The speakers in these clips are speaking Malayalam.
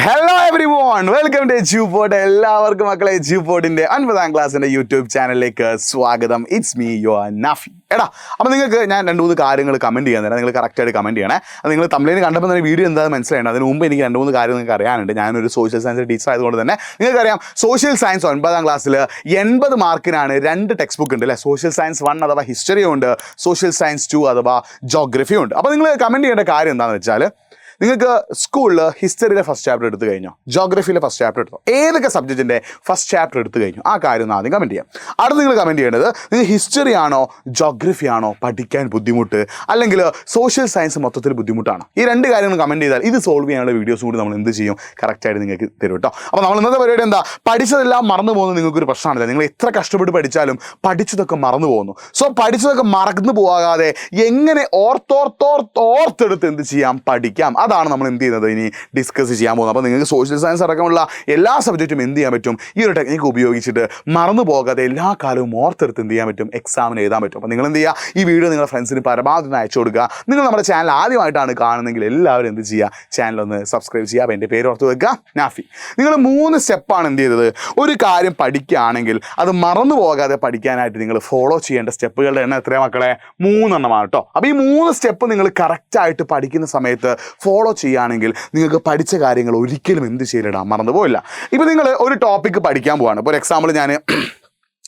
Hello everyone, welcome to Eduport. എല്ലാവർക്കും മക്കളെ എജ്യൂപോർട്ടിന്റെ 9ാം ക്ലാസ്സിന്റെ യൂട്യൂബ് ചാനലിലേക്ക് സ്വാഗതം. It's me your Nafi. എടാ, അപ്പോൾ നിങ്ങൾക്ക് ഞാൻ 2-3 കാര്യങ്ങൾ കമൻറ്റ് ചെയ്യാൻ തരാം. നിങ്ങൾ കറക്റ്റായിട്ട് കമൻറ്റ് ചെയ്യണേ. അത് നിങ്ങൾ തമ്മിൽ കണ്ടപ്പോൾ തന്നെ വീഡിയോ എന്താണെന്ന് മനസ്സിലായിട്ട് അതിന് മുമ്പ് എനിക്ക് 2-3 കാര്യം നിങ്ങൾക്ക് അറിയാനുണ്ട്. ഞാനൊരു സോഷ്യൽ സയൻസ് ടീച്ചർ ആയതുകൊണ്ട് തന്നെ നിങ്ങൾക്കറിയാം, സോഷ്യൽ സയൻസ് 9ാം ക്ലാസ്സിൽ 80 മാർക്കിനാണ് 2 ടെക്സ്റ്റ് ബുക്ക് ഉണ്ട് അല്ലേ. സോഷ്യൽ സയൻസ് 1 അഥവാ ഹിസ്റ്ററിയും ഉണ്ട്, സോഷ്യൽ സയൻസ് 2 അഥവാ ജോഗ്രഫിയും ഉണ്ട്. അപ്പോൾ നിങ്ങൾ കമൻറ്റ് ചെയ്യേണ്ട കാര്യം എന്താണെന്ന് വെച്ചാൽ, നിങ്ങൾക്ക് സ്കൂളിൽ ഹിസ്റ്ററിയിലെ ഫസ്റ്റ് ചാപ്റ്റർ എടുത്തു കഴിഞ്ഞോ, ജോഗ്രഫിയിലെ ഫസ്റ്റ് ചാപ്റ്റർ എടുത്തോ, ഏതൊക്കെ സബ്ജക്റ്റിൻ്റെ ഫസ്റ്റ് ചാപ്റ്റർ എടുത്തു കഴിഞ്ഞു, ആ കാര്യം ഒന്ന് ആദ്യം കമൻറ്റ് ചെയ്യാം. അടുത്ത് നിങ്ങൾ കമൻറ്റ് ചെയ്യേണ്ടത്, നിങ്ങൾ ഹിസ്റ്ററി ആണോ ജോഗ്രഫി ആണോ പഠിക്കാൻ ബുദ്ധിമുട്ട്, അല്ലെങ്കിൽ സോഷ്യൽ സയൻസ് മൊത്തത്തിൽ ബുദ്ധിമുട്ടാണോ? ഈ 2 കാര്യങ്ങൾ കമൻറ്റ് ചെയ്താൽ ഇത് സോൾവ് ചെയ്യാനുള്ള വീഡിയോസ് കൂടി നമ്മൾ എന്ത് ചെയ്യും, കറക്റ്റായിട്ട് നിങ്ങൾക്ക് തരും കേട്ടോ. അപ്പോൾ നമ്മൾ ഇന്നത്തെ പരിപാടി എന്താ, പഠിച്ചതെല്ലാം മറന്നു പോകുന്നത് നിങ്ങൾക്കൊരു പ്രശ്നമാണില്ല. നിങ്ങൾ എത്ര കഷ്ടപ്പെട്ട് പഠിച്ചാലും പഠിച്ചതൊക്കെ മറന്നു പോകുന്നു. സോ പഠിച്ചതൊക്കെ മറന്നു പോകാതെ എങ്ങനെ ഓർത്തെടുത്ത് എന്ത് ചെയ്യാം, പഠിക്കാം. അതാണ് നമ്മൾ എന്ത് ചെയ്യുന്നത് ഇനി ഡിസ്കസ് ചെയ്യാൻ പോകുന്നത്. അപ്പോൾ നിങ്ങൾക്ക് സോഷ്യൽ സയൻസ് അടക്കമുള്ള എല്ലാ സബ്ജക്റ്റും എന്ത് ചെയ്യാൻ പറ്റും, ഈ ഒരു ടെക്നിക്ക് ഉപയോഗിച്ചിട്ട് മറന്നു പോകാതെ എല്ലാ കാലവും ഓർത്തെടുത്ത് എന്ത് ചെയ്യാൻ പറ്റും, എക്സാമിന് എഴുതാൻ പറ്റും. അപ്പോൾ നിങ്ങൾ എന്ത് ചെയ്യുക, ഈ വീഡിയോ നിങ്ങളുടെ ഫ്രണ്ട്സിന് പരമാവധി അയച്ചു കൊടുക്കുക. നിങ്ങൾ നമ്മുടെ ചാനൽ ആദ്യമായിട്ടാണ് കാണുന്നതെങ്കിൽ എല്ലാവരും എന്ത് ചെയ്യുക, ചാനലൊന്ന് സബ്സ്ക്രൈബ് ചെയ്യുക. അപ്പോൾ എൻ്റെ പേര് ഓർത്ത് വെക്കുക, നാഫി. നിങ്ങൾ 3 സ്റ്റെപ്പാണ് എന്ത് ചെയ്തത്, ഒരു കാര്യം പഠിക്കുകയാണെങ്കിൽ അത് മറന്നു പോകാതെ പഠിക്കാനായിട്ട് നിങ്ങൾ ഫോളോ ചെയ്യേണ്ട സ്റ്റെപ്പുകളുടെ എണ്ണം എത്രയാണ് മക്കളെ? 3 എണ്ണമാണ് കേട്ടോ. അപ്പോൾ ഈ 3 സ്റ്റെപ്പ് നിങ്ങൾ കറക്റ്റായിട്ട് പഠിക്കുന്ന സമയത്ത് ഫോളോ ചെയ്യുകയാണെങ്കിൽ നിങ്ങൾക്ക് പഠിച്ച കാര്യങ്ങൾ ഒരിക്കലും എന്ത് ചെയ്തിടാം, മറന്നു പോയില്ല. ഇപ്പോൾ നിങ്ങൾ ഒരു ടോപ്പിക്ക് പഠിക്കാൻ പോവാണ്. ഇപ്പോൾ ഒരു എക്സാമ്പിൾ ഞാൻ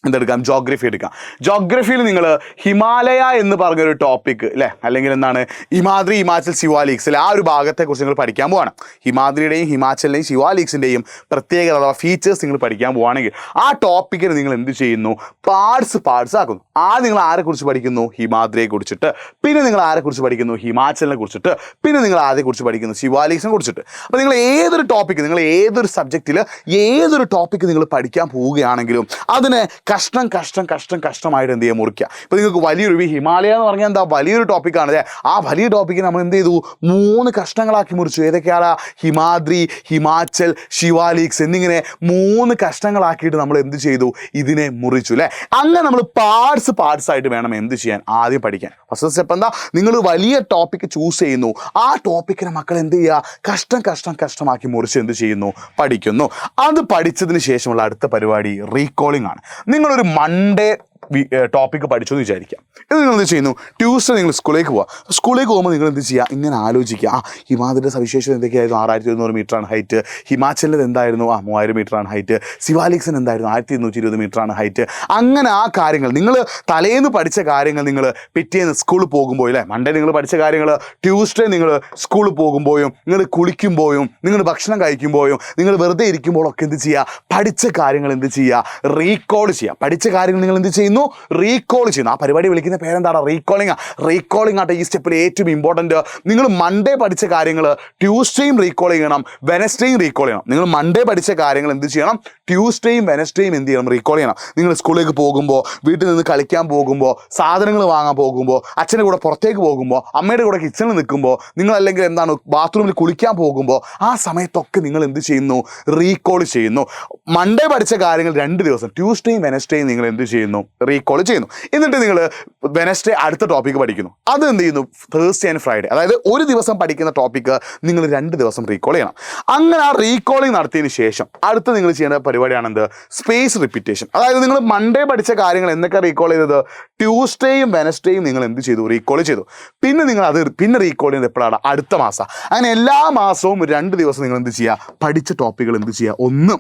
എന്തെടുക്കാം, ജോഗ്രഫി എടുക്കാം. ജോഗ്രഫിയിൽ നിങ്ങൾ ഹിമാലയ എന്ന് പറഞ്ഞൊരു ടോപ്പിക്ക് അല്ലേ, അല്ലെങ്കിൽ എന്താണ് ഹിമാദ്രി, ഹിമാചൽ, ശിവാലിക്സ് അല്ലെ, ആ ഒരു ഭാഗത്തെക്കുറിച്ച് നിങ്ങൾ പഠിക്കാൻ പോവാണ്. ഹിമാദ്രിയുടെയും ഹിമാചലിൻ്റെയും ശിവാലിക്സിൻ്റെയും പ്രത്യേകത അഥവാ ഫീച്ചേഴ്സ് നിങ്ങൾ പഠിക്കാൻ പോവുകയാണെങ്കിൽ ആ ടോപ്പിക്കിന് നിങ്ങൾ എന്ത് ചെയ്യുന്നു, പാർട്സ് ആക്കുന്നു. നിങ്ങൾ ആരെക്കുറിച്ച് പഠിക്കുന്നു, ഹിമാദ്രിയെ കുറിച്ചിട്ട്. പിന്നെ നിങ്ങൾ ആരെക്കുറിച്ച് പഠിക്കുന്നു, ഹിമാചലിനെ കുറിച്ചിട്ട്. പിന്നെ നിങ്ങൾ ആരെക്കുറിച്ച് പഠിക്കുന്നു, ശിവാലിക്സിനെ കുറിച്ചിട്ട്. അപ്പോൾ നിങ്ങൾ ഏതൊരു ടോപ്പിക്ക്, നിങ്ങൾ ഏതൊരു സബ്ജക്റ്റിൽ ഏതൊരു ടോപ്പിക്ക് നിങ്ങൾ പഠിക്കാൻ പോവുകയാണെങ്കിലും അതിനെ കഷ്ടമായിട്ട് എന്ത് ചെയ്യുക, മുറിക്കുക. ഇപ്പോൾ നിങ്ങൾക്ക് വലിയൊരു ഹിമാലയ എന്ന് പറഞ്ഞാൽ എന്താ, വലിയൊരു ടോപ്പിക്കാണ് അല്ലേ. ആ വലിയ ടോപ്പിക്ക് നമ്മൾ എന്ത് ചെയ്തു, 3 കഷ്ണങ്ങളാക്കി മുറിച്ചു. ഏതൊക്കെയാണ്? ഹിമാദ്രി, ഹിമാചൽ, ശിവാലിക്സ് എന്നിങ്ങനെ 3 കഷ്ണങ്ങളാക്കിയിട്ട് നമ്മൾ എന്ത് ചെയ്തു, ഇതിനെ മുറിച്ചു അല്ലേ. അങ്ങനെ നമ്മൾ പാർട്സ് ആയിട്ട് വേണം എന്ത് ചെയ്യാൻ, ആദ്യം പഠിക്കാൻ. ഫസ്റ്റ് സ്റ്റെപ്പ് എന്താ, നിങ്ങൾ വലിയ ടോപ്പിക്ക് ചൂസ് ചെയ്യുന്നു. ആ ടോപ്പിക്കിനെ മക്കൾ എന്ത് ചെയ്യുക, കഷ്ടമാക്കി മുറിച്ച് എന്ത് ചെയ്യുന്നു, പഠിക്കുന്നു. അത് പഠിച്ചതിന് ശേഷമുള്ള അടുത്ത പരിപാടി റീകോളിംഗ് ആണ്. നിങ്ങളൊരു മൺഡേ ടോപ്പിക്ക് പഠിച്ചു എന്ന് വിചാരിക്കാം. ഇത് നിങ്ങൾ എന്ത് ചെയ്യുന്നു, ട്യൂസ്ഡേ നിങ്ങൾ സ്കൂളിലേക്ക് പോകുമ്പോൾ നിങ്ങൾ എന്ത് ചെയ്യുക, ഇങ്ങനെ ആലോചിക്കുക. ഹിമാദ്രിയുടെ സവിശേഷത എന്തൊക്കെയായിരുന്നു, 6200 മീറ്ററാണ് ഹൈറ്റ്. ഹിമാചലിൻ്റെ എന്തായിരുന്നു, 3000 മീറ്ററാണ് ഹൈറ്റ്. ശിവാലിക്സിന് എന്തായിരുന്നു, 1220 മീറ്ററാണ് ഹൈറ്റ്. അങ്ങനെ ആ കാര്യങ്ങൾ നിങ്ങൾ തലേന്ന് പഠിച്ച കാര്യങ്ങൾ നിങ്ങൾ പിറ്റേന്ന് സ്കൂളിൽ പോകുമ്പോൾ അല്ലേ, മൺഡേ നിങ്ങൾ പഠിച്ച കാര്യങ്ങൾ ട്യൂസ്ഡേ നിങ്ങൾ സ്കൂളിൽ പോകുമ്പോഴും, നിങ്ങൾ കുളിക്കുമ്പോഴും, നിങ്ങൾ ഭക്ഷണം കഴിക്കുമ്പോഴും, നിങ്ങൾ വെറുതെ ഇരിക്കുമ്പോഴൊക്കെ എന്ത് ചെയ്യുക, പഠിച്ച കാര്യങ്ങൾ എന്ത് ചെയ്യുക, റീകോൾ ചെയ്യുക. പഠിച്ച കാര്യങ്ങൾ നിങ്ങൾ എന്ത് ചെയ്യുന്നു, റീകോൾ ചെയ്യുന്നു. ആ പരിപാടി വിളിക്കുന്ന പേരെന്താണ്, റീകോളിംഗ് ആട്ടെ. ഈ സ്റ്റെപ്പിൽ ഏറ്റവും ഇമ്പോർട്ടൻറ്റ്, നിങ്ങൾ മൺഡേ പഠിച്ച കാര്യങ്ങൾ ട്യൂസ്ഡേയും റീകോൾ ചെയ്യണം, വെനസ്ഡേയും റീകോൾ ചെയ്യണം. നിങ്ങൾ മൺഡേ പഠിച്ച കാര്യങ്ങൾ എന്ത് ചെയ്യണം, ട്യൂസ്ഡേയും വെനസ്ഡേയും എന്ത് ചെയ്യണം, റീകോൾ ചെയ്യണം. നിങ്ങൾ സ്കൂളിലേക്ക് പോകുമ്പോൾ, വീട്ടിൽ നിന്ന് കളിക്കാൻ പോകുമ്പോൾ, സാധനങ്ങൾ വാങ്ങാൻ പോകുമ്പോൾ, അച്ഛൻ്റെ കൂടെ പുറത്തേക്ക് പോകുമ്പോൾ, അമ്മയുടെ കൂടെ കിച്ചണിൽ നിൽക്കുമ്പോൾ, നിങ്ങൾ അല്ലെങ്കിൽ എന്താണ് ബാത്റൂമിൽ കുളിക്കാൻ പോകുമ്പോൾ, ആ സമയത്തൊക്കെ നിങ്ങൾ എന്ത് ചെയ്യുന്നു, റീകോൾ ചെയ്യുന്നു. മൺഡേ പഠിച്ച കാര്യങ്ങൾ 2 ദിവസം ട്യൂസ്ഡേയും വെനസ്ഡേയും നിങ്ങൾ എന്ത് ചെയ്യുന്നു, റീകോൾ ചെയ്യുന്നു. എന്നിട്ട് നിങ്ങൾ വെനസ്ഡേ അടുത്ത ടോപ്പിക്ക് പഠിക്കുന്നു. അത് എന്ത് ചെയ്യുന്നു, തേഴ്സ്ഡേ ആൻഡ് ഫ്രൈഡേ, അതായത് ഒരു ദിവസം പഠിക്കുന്ന ടോപ്പിക്ക് നിങ്ങൾ 2 ദിവസം റീകോൾ ചെയ്യണം. അങ്ങനെ ആ റീകോളിംഗ് നടത്തിയതിന് ശേഷം അടുത്ത നിങ്ങൾ ചെയ്യേണ്ട പരിപാടിയാണെന്ത്, സ്പേസ് റിപ്പീറ്റേഷൻ. അതായത് നിങ്ങൾ മൺഡേ പഠിച്ച കാര്യങ്ങൾ എന്തൊക്കെ റീകോൾ ചെയ്തത്, ട്യൂസ്ഡേയും വെനസ്ഡേയും നിങ്ങൾ എന്ത് ചെയ്തു, റീകോൾ ചെയ്തു. പിന്നെ നിങ്ങൾ അത് റീകോൾ ചെയ്യുന്നത് എപ്പോഴാണ്, അടുത്ത മാസം. അങ്ങനെ എല്ലാ മാസവും 2 ദിവസം നിങ്ങൾ എന്ത് ചെയ്യുക, പഠിച്ച ടോപ്പിക്കുകൾ എന്ത് ചെയ്യുക, ഒന്ന്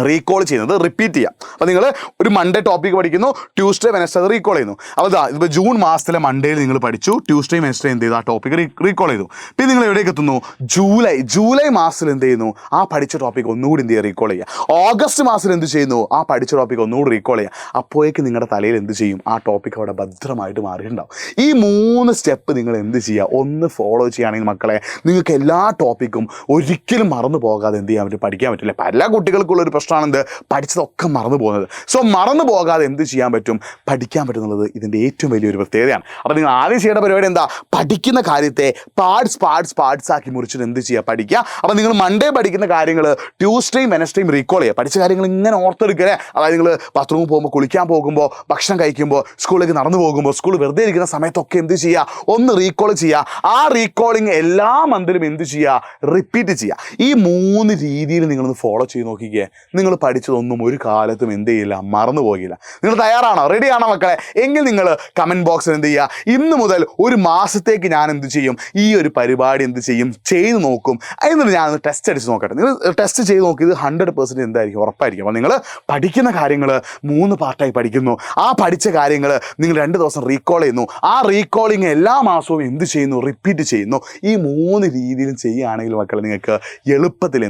റീകോൾ ചെയ്യുന്നത് റിപ്പീറ്റ് ചെയ്യാം. അപ്പോൾ നിങ്ങൾ ഒരു മൺഡേ ടോപ്പിക്ക് പഠിക്കുന്നു, ട്യൂസ്ഡേ വെനസ്ഡേ അത് റീകോൾ ചെയ്യുന്നു. അപ്പോൾ ഇപ്പോൾ ജൂൺ മാസത്തിലെ മൺഡേയിൽ നിങ്ങൾ പഠിച്ചു, ട്യൂസ്ഡേ വെനസ്ഡേ എന്ത് ചെയ്തു, ആ ടോപ്പിക്ക് റീകോൾ ചെയ്തു. പിന്നെ നിങ്ങൾ എവിടേക്ക് എത്തുന്നു, ജൂലൈ മാസത്തിൽ എന്ത് ചെയ്യുന്നു, ആ പഠിച്ച ടോപ്പിക്ക് ഒന്നുകൂടി എന്ത് ചെയ്യുക, റീകോൾ ചെയ്യുക. ഓഗസ്റ്റ് മാസത്തിൽ എന്ത് ചെയ്യുന്നു, ആ പഠിച്ച ടോപ്പിക്ക് ഒന്നുകൂടി റീകോൾ ചെയ്യുക. അപ്പോഴേക്ക് നിങ്ങളുടെ തലയിൽ എന്ത് ചെയ്യും, ആ ടോപ്പിക്ക് അവിടെ ഭദ്രമായിട്ട് മാറിയിട്ടുണ്ടാവും. ഈ 3 സ്റ്റെപ്പ് നിങ്ങൾ എന്ത് ചെയ്യുക, ഒന്ന് ഫോളോ ചെയ്യുകയാണെങ്കിൽ മക്കളെ നിങ്ങൾക്ക് എല്ലാ ടോപ്പിക്കും ഒരിക്കലും മറന്നു പോകാതെ എന്ത് ചെയ്യാൻ പറ്റും, പഠിക്കാൻ പറ്റില്ല. പല കുട്ടികൾക്കുള്ളൊരു പ്രശ്നമാണ് എന്ത്, പഠിച്ചതൊക്കെ മറന്നു പോകുന്നത്. സോ മറന്നു പോകാതെ എന്ത് ചെയ്യാൻ പറ്റും, പഠിക്കാൻ പറ്റുന്നുള്ളത് ഇതിൻ്റെ ഏറ്റവും വലിയൊരു പ്രത്യേകതയാണ്. അപ്പോൾ നിങ്ങൾ ആദ്യം ചെയ്യേണ്ട പരിപാടി എന്താ, പഠിക്കുന്ന കാര്യത്തെ പാർട്സ് ആക്കി മുറിച്ചിട്ട് എന്ത് ചെയ്യുക, പഠിക്കുക. അപ്പോൾ നിങ്ങൾ മൺഡേ പഠിക്കുന്ന കാര്യങ്ങൾ ട്യൂസ്ഡേയും വെനസ്ഡേയും റീകോൾ ചെയ്യുക. പഠിച്ച കാര്യങ്ങൾ ഇങ്ങനെ ഓർത്തെടുക്കലേ. അതായത് നിങ്ങൾ ബാത്റൂമിൽ പോകുമ്പോൾ, കുളിക്കാൻ പോകുമ്പോൾ, ഭക്ഷണം കഴിക്കുമ്പോൾ, സ്കൂളിലേക്ക് നടന്നു പോകുമ്പോൾ, സ്കൂൾ വെറുതെ ഇരിക്കുന്ന സമയത്തൊക്കെ എന്ത് ചെയ്യുക, ഒന്ന് റീകോൾ ചെയ്യുക. ആ റീകോളിങ് എല്ലാ മന്തിലും എന്ത് ചെയ്യുക, റിപ്പീറ്റ് ചെയ്യുക. ഈ 3 രീതിയിൽ നിങ്ങളൊന്ന് ഫോളോ ചെയ്ത് നോക്കിക്കേ. നിങ്ങൾ പഠിച്ചതൊന്നും ഒരു കാലത്തും എന്ത് ചെയ്യില്ല, മറന്നു പോകില്ല. നിങ്ങൾ തയ്യാറാണോ, റെഡിയാണോ മക്കളെ? എങ്കിൽ നിങ്ങൾ കമൻറ്റ് ബോക്സിൽ എന്ത് ചെയ്യുക, ഇന്ന് മുതൽ ഒരു മാസത്തേക്ക് ഞാൻ എന്ത് ചെയ്യും, ഈ ഒരു പരിപാടി എന്ത് ചെയ്യും, ചെയ്ത് നോക്കും. എന്നിട്ട് ഞാനൊന്ന് ടെസ്റ്റ് അടിച്ച് നോക്കട്ടെ. നിങ്ങൾ ടെസ്റ്റ് ചെയ്ത് നോക്കി, ഇത് 100% എന്തായിരിക്കും, ഉറപ്പായിരിക്കും. അപ്പോൾ നിങ്ങൾ പഠിക്കുന്ന കാര്യങ്ങൾ 3 പാർട്ടായി പഠിക്കുന്നു. ആ പഠിച്ച കാര്യങ്ങൾ നിങ്ങൾ 2 ദിവസം റീകോൾ ചെയ്യുന്നു. ആ റീകോളിങ് എല്ലാ മാസവും എന്ത് ചെയ്യുന്നു, റിപ്പീറ്റ് ചെയ്യുന്നു. ഈ 3 രീതിയിലും ചെയ്യുകയാണെങ്കിൽ മക്കളെ നിങ്ങൾക്ക് എളുപ്പത്തിൽ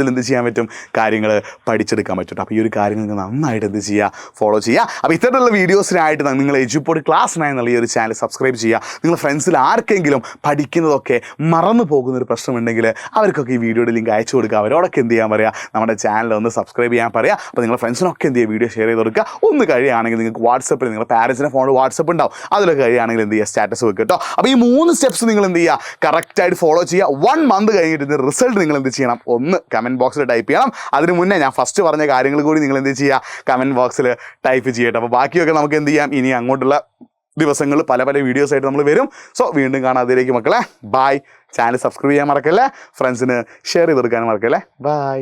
എന്ത് ചെയ്യാൻ പറ്റും, കാര്യങ്ങൾ പഠിച്ചെടുക്കാൻ പറ്റും. അപ്പോൾ ഈ ഒരു കാര്യം നിങ്ങൾ നന്നായിട്ട് എന്ത് ചെയ്യുക, ഫോളോ ചെയ്യുക. അപ്പോൾ ഇത്തരത്തിലുള്ള വീഡിയോസിനായിട്ട് നിങ്ങൾ എഡ്യൂപോഡ് ക്ലാസ് 9 എന്നുള്ള ഈ ഒരു ചാനൽ സബ്സ്ക്രൈബ് ചെയ്യുക. നിങ്ങൾ ഫ്രണ്ട്സിൽ ആർക്കെങ്കിലും പഠിക്കുന്നതൊക്കെ മറന്നു പോകുന്നൊരു പ്രശ്നമുണ്ടെങ്കിൽ അവർക്കൊക്കെ ഈ വീഡിയോയുടെ ലിങ്ക് അയച്ചു കൊടുക്കുക. അവരോടൊക്കെ എന്ത് ചെയ്യാൻ പറയുക, നമ്മുടെ ചാനൽ ഒന്ന് സബ്സ്ക്രൈബ് ചെയ്യാൻ പറയുക. അപ്പോൾ നിങ്ങളുടെ ഫ്രണ്ട്സിനൊക്കെ എന്ത് ചെയ്യുക, വീഡിയോ ഷെയർ ചെയ്ത് കൊടുക്കുക. ഒന്ന് കഴിയുകയാണെങ്കിൽ നിങ്ങൾക്ക് വാട്സപ്പിൽ നിങ്ങളുടെ പാരൻസിൻ്റെ ഫോണിൽ വാട്സപ്പ് ഉണ്ടാവും, അതിലൊക്കെ കഴിയുകയാണെങ്കിൽ എന്ത് ചെയ്യുക, സ്റ്റാറ്റസ് വെക്കുക കേട്ടോ. അപ്പോൾ ഈ 3 സ്റ്റെപ്സ് നിങ്ങൾ എന്ത് ചെയ്യുക, കറക്റ്റായിട്ട് ഫോളോ ചെയ്യുക. 1 മന്ത് കഴിഞ്ഞിട്ട് ഇതിൻ്റെ റിസൾട്ട് നിങ്ങൾ എന്ത് ചെയ്യണം, ഒന്ന് കമൻറ്റ് ബോക്സിൽ ടൈപ്പ് ചെയ്യണം. അതിന് മുന്നേ ഞാൻ ഫസ്റ്റ് പറഞ്ഞ കാര്യങ്ങൾ കൂടി നിങ്ങൾ എന്ത് ചെയ്യുക, കമൻറ്റ് ബോക്സിൽ ടൈപ്പ് ചെയ്യട്ടെ. അപ്പോൾ ബാക്കിയൊക്കെ നമുക്ക് എന്ത് ചെയ്യാം, ഇനി അങ്ങോട്ടുള്ള ദിവസങ്ങളിൽ പല വീഡിയോസ് ആയിട്ട് നമ്മൾ വരും. സോ വീണ്ടും കാണാം. അതിലേക്ക് മക്കളെ ബൈ. ചാനൽ സബ്സ്ക്രൈബ് ചെയ്യാൻ മറക്കല്ലേ, ഫ്രണ്ട്സിന് ഷെയർ ചെയ്ത് കൊടുക്കാനും മറക്കല്ലേ. ബൈ.